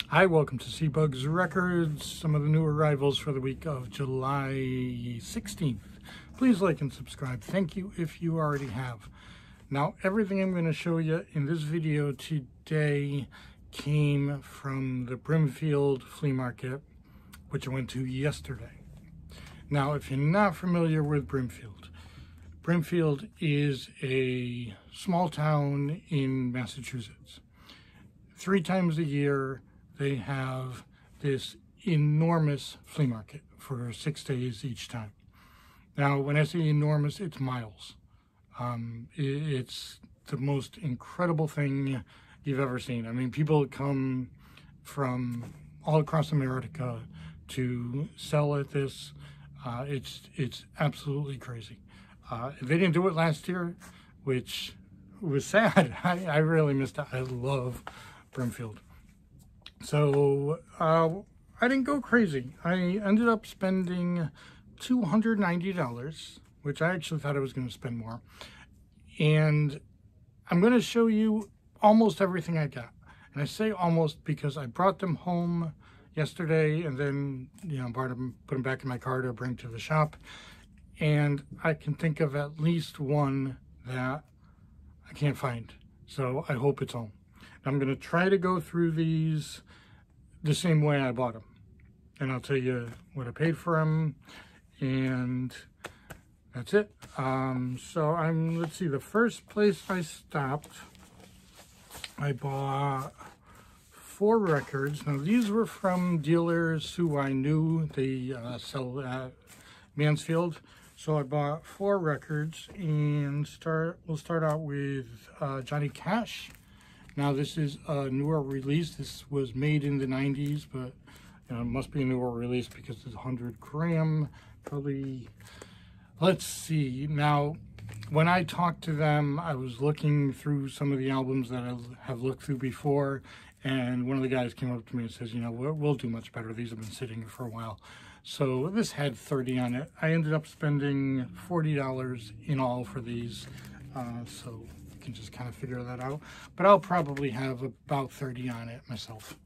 Hi, welcome to CBug's Records, some of the new arrivals for the week of July 16th. Please like and subscribe. Thank you if you already have. Now, everything I'm going to show you in this video today came from the Brimfield Flea Market, which I went to yesterday. Now, if you're not familiar with Brimfield, Brimfield is a small town in Massachusetts. 3 times a year, they have this enormous flea market for 6 days each time. Now, when I say enormous, it's miles. It's the most incredible thing you've ever seen. I mean, people come from all across America to sell at this. It's absolutely crazy. They didn't do it last year, which was sad. I really missed it. I love Brimfield. So I didn't go crazy. I ended up spending $290, which I actually thought I was going to spend more. And I'm going to show you almost everything I got. And I say almost because I brought them home yesterday and then, put them back in my car to bring to the shop. And I can think of at least one that I can't find. So I hope it's home. I'm going to try to go through these the same way I bought them. And I'll tell you what I paid for them. And that's it. Let's see, the first place I stopped, I bought 4 records. Now, these were from dealers who I knew. They sell at Mansfield. So I bought 4 records, and we'll start out with Johnny Cash. Now, this is a newer release. This was made in the 90s, but it must be a newer release because it's 100 gram, probably. Let's see. Now, when I talked to them, I was looking through some of the albums that I have looked through before, and one of the guys came up to me and says, we'll do much better. These have been sitting for a while. So this had 30 on it. I ended up spending $40 in all for these, so can just kind of figure that out, but I'll probably have about 30 on it myself.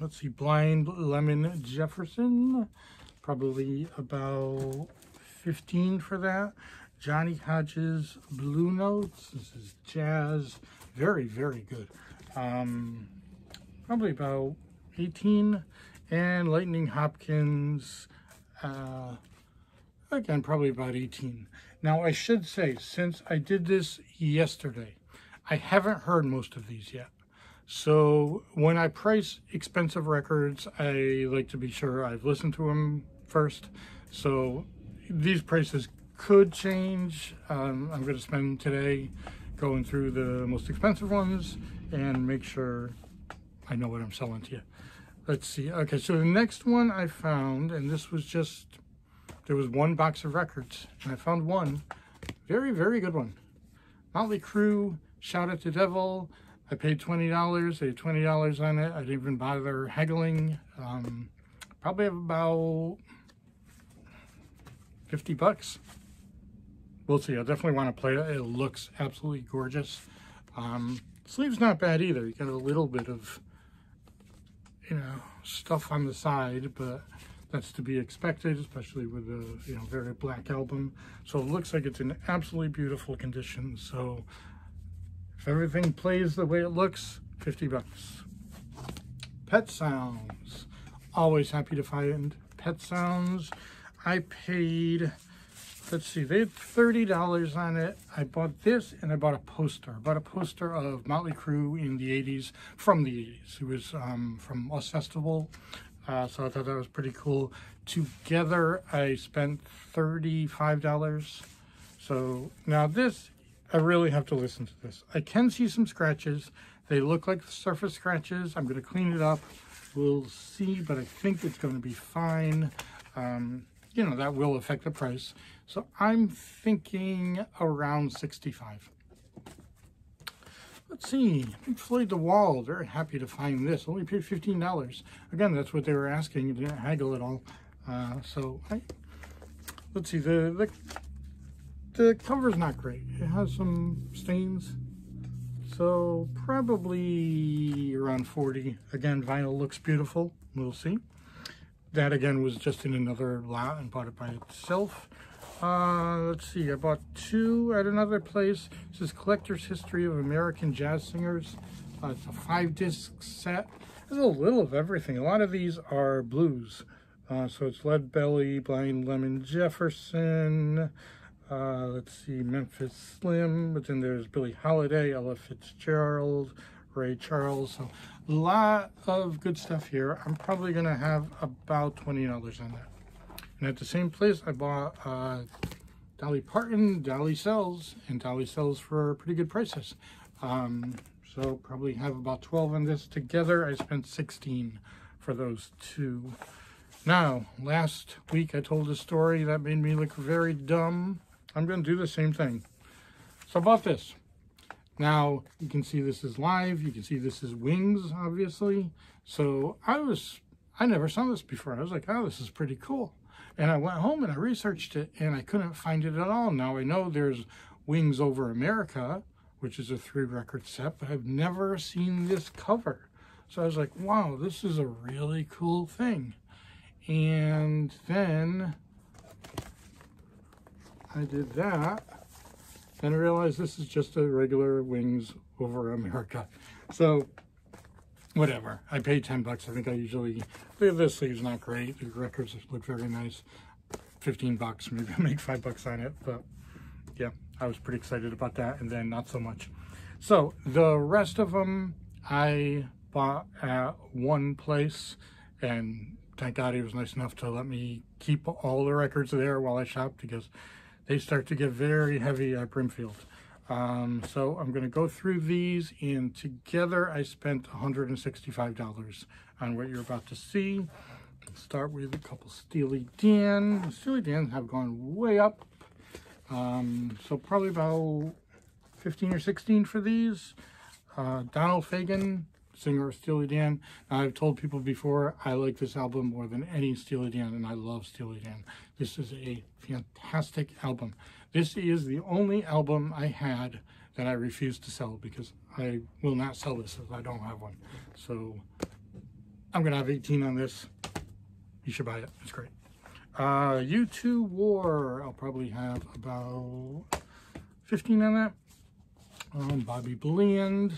Let's see, Blind Lemon Jefferson, probably about 15 for that. Johnny Hodges Blue Notes, this is jazz, very, very good. Probably about 18. And Lightning Hopkins, again, probably about 18. Now, I should say, since I did this yesterday, I haven't heard most of these yet. So when I price expensive records, I like to be sure I've listened to them first. So these prices could change. I'm going to spend today going through the most expensive ones and make sure I know what I'm selling to you. Let's see. Okay, so the next one I found, and this was just, there was 1 box of records, and I found one very, very good one. Motley Crue, Shout at the Devil. I paid $20. They had $20 on it. I didn't even bother haggling. Probably have about 50 bucks. We'll see. I definitely want to play it. It looks absolutely gorgeous. Sleeve's not bad either. You got a little bit of stuff on the side, but that's to be expected, especially with a very black album. So it looks like it's in absolutely beautiful condition. So if everything plays the way it looks, 50 bucks. Pet Sounds, always happy to find Pet Sounds. I paid, let's see, they had $30 on it. I bought this, and I bought a poster. I bought a poster of Motley Crue in the 80s, from the 80s. It was from Us Festival, so I thought that was pretty cool. Together, I spent $35. So now this, I really have to listen to this. I can see some scratches. They look like surface scratches. I'm going to clean it up. We'll see, but I think it's going to be fine. That will affect the price. So I'm thinking around 65. Let's see, Pink Floyd The Wall, very happy to find this. Only paid $15. Again, that's what they were asking. You didn't haggle at all. Let's see, the cover's not great. It has some stains. So probably around 40. Again, vinyl looks beautiful. We'll see. That again was just in another lot and bought it by itself. Let's see, I bought 2 at another place. This is Collector's History of American Jazz Singers. It's a 5-disc set. There's a little of everything. A lot of these are blues. So it's Lead Belly, Blind Lemon Jefferson, let's see, Memphis Slim, but then there's Billie Holiday, Ella Fitzgerald, Ray Charles. So a lot of good stuff here. I'm probably going to have about $20 on that. And at the same place, I bought Dolly Parton, Dolly sells, and Dolly sells for pretty good prices. So probably have about 12 on this together. I spent 16 for those 2. Now, last week I told a story that made me look very dumb. I'm going to do the same thing. So I bought this. Now, you can see this is live. You can see this is wings, obviously. So I never saw this before. I was like, oh, this is pretty cool. And I went home and I researched it and I couldn't find it at all. Now I know there's Wings Over America, which is a 3-record set, but I've never seen this cover. So I was like, wow, this is a really cool thing. And then I did that and I realized this is just a regular Wings Over America. So whatever, I paid $10. I think I usually, this sleeve's not great. The records look very nice. $15, maybe I'll make $5 on it, but yeah, I was pretty excited about that, and then not so much. So the rest of them I bought at one place, and thank God he was nice enough to let me keep all the records there while I shopped, because they start to get very heavy at Brimfield. So I'm going to go through these, and together I spent $165 on what you're about to see. Let's start with a couple Steely Dan. The Steely Dan have gone way up. So probably about 15 or 16 for these. Donald Fagen, singer of Steely Dan. Now, I've told people before, I like this album more than any Steely Dan, and I love Steely Dan. This is a fantastic album. This is the only album I had that I refused to sell, because I will not sell this if I don't have one. So I'm going to have 18 on this. You should buy it. It's great. U2 War, I'll probably have about 15 on that. Bobby Bland,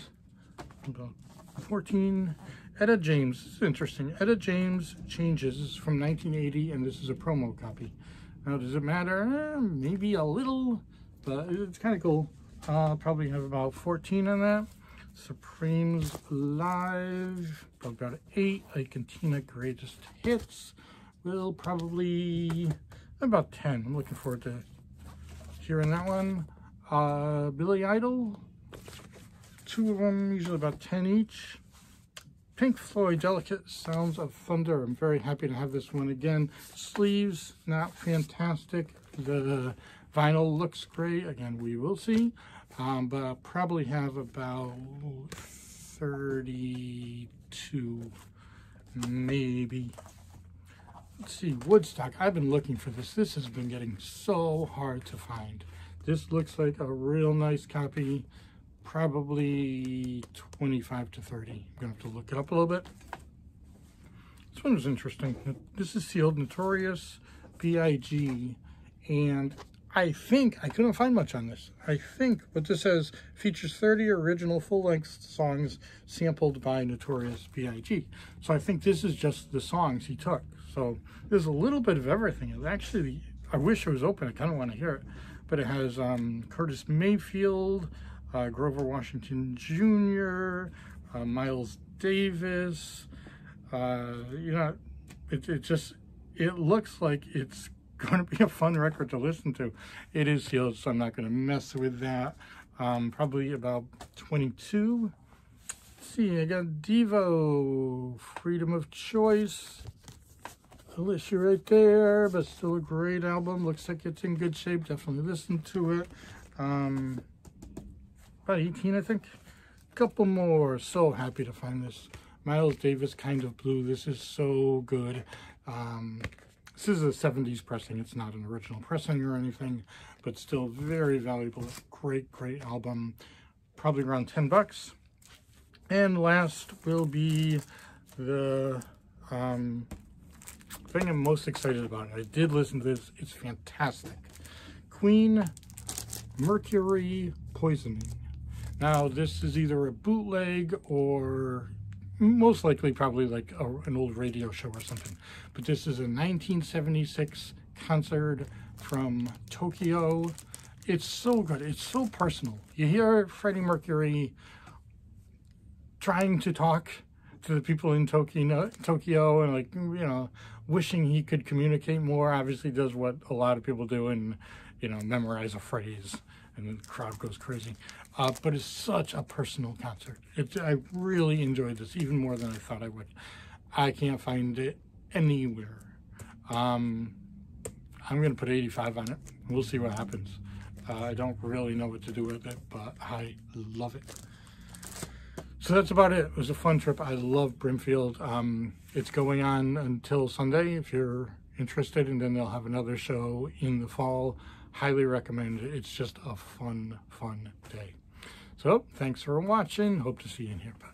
about 14. Etta James, this is interesting. Etta James Changes, this is from 1980, and this is a promo copy. Now, does it matter? Maybe a little, but it's kind of cool. I'll probably have about 14 on that. Supremes Live, probably about 8. A Cantina Greatest Hits, will probably about 10. I'm looking forward to hearing that one. Billy Idol, 2 of them, usually about 10 each. Pink Floyd, Delicate Sounds of Thunder. I'm very happy to have this one again. Sleeves, not fantastic. The vinyl looks great. Again, we will see. But I'll probably have about 32, maybe. Let's see, Woodstock. I've been looking for this. This has been getting so hard to find. This looks like a real nice copy. Probably 25 to 30. I'm going to have to look it up a little bit. This one was interesting. This is sealed Notorious B.I.G. And I think, I couldn't find much on this. I think what this says features 30 original full-length songs sampled by Notorious B.I.G. So I think this is just the songs he took. So there's a little bit of everything. It actually, I wish it was open. I kind of want to hear it. But it has Curtis Mayfield, Grover Washington Jr., Miles Davis. You know, it looks like it's going to be a fun record to listen to. It is sealed, so I'm not going to mess with that. Probably about 22. Let's see, I got Devo, Freedom of Choice. Alicia right there, but still a great album. Looks like it's in good shape. Definitely listen to it. About 18, I think. A couple more. So happy to find this. Miles Davis, Kind of Blue. This is so good. This is a 70s pressing. It's not an original pressing or anything, but still very valuable. Great, great album. probably around $10. And last will be the thing I'm most excited about. I did listen to this. It's fantastic. Queen Mercury Poisoning. Now, this is either a bootleg or most likely probably like an old radio show or something. But this is a 1976 concert from Tokyo. It's so good. It's so personal. You hear Freddie Mercury trying to talk to the people in Tokyo and, like, you know, wishing he could communicate more. Obviously does what a lot of people do and, you know, memorize a phrase and the crowd goes crazy. But it's such a personal concert. I really enjoyed this even more than I thought I would. I can't find it anywhere. I'm going to put 85 on it. We'll see what happens. I don't really know what to do with it, but I love it. So that's about it. It was a fun trip. I love Brimfield. It's going on until Sunday if you're interested, and then they'll have another show in the fall. Highly recommend it. It's just a fun day. So thanks for watching. Hope to see you in here. Bye.